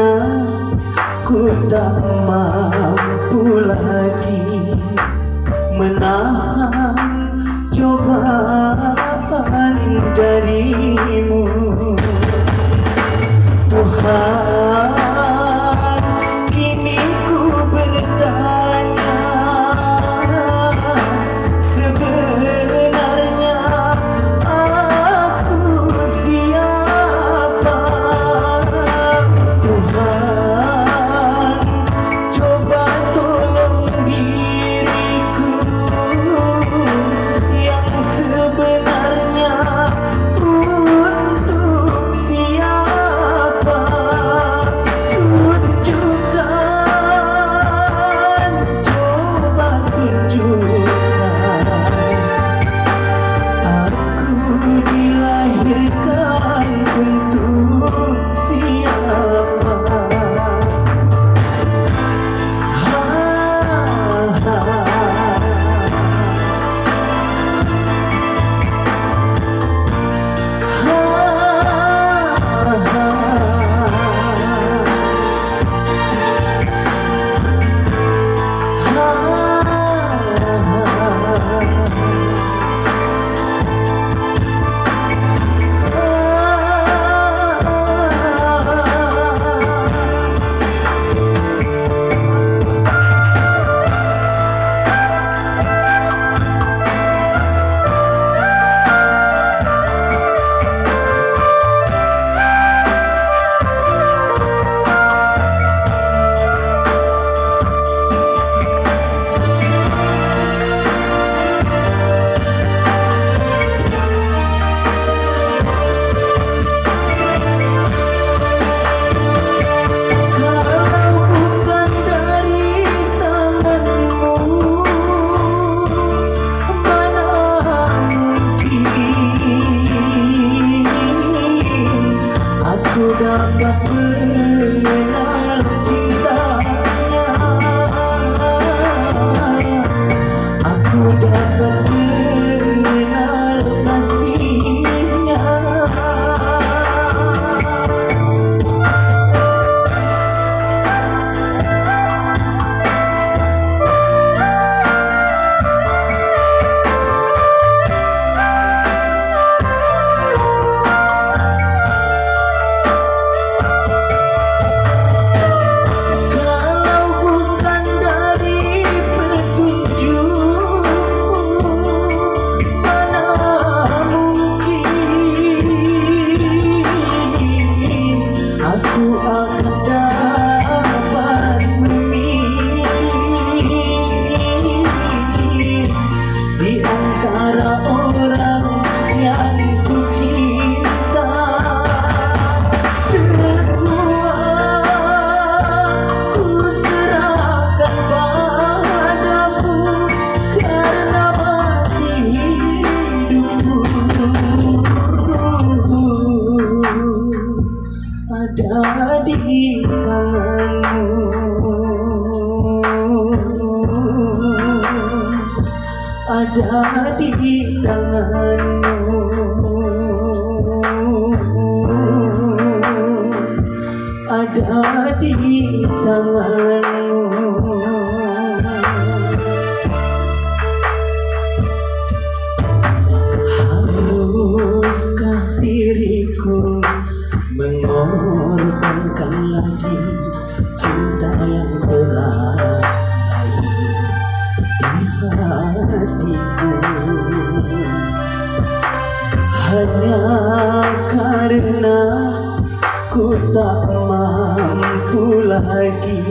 karena ku tak mampu lagi menahan cobaan darimu. Tuhan, kini ku bertanya, sebenarnya aku siapa? Tuhan, coba tolong diriku yang sebenarnya untuk siapa? Tunjukkan, coba tunjukkan, aku dilahirkan untuk siapa? Aku dapat mengenal cintanya, aku dapat mengenal kasihnya. Aku akan dapat memilih di antara orang yang ku cinta. Semua ku serahkan padamu karena mati hidupmu ada di tanganmu, ada di tanganmu, ada di tanganmu. Haruskah diriku mengorbankan lagi cinta yang telah lahir di hatiku hanya karena ku tak mampu lagi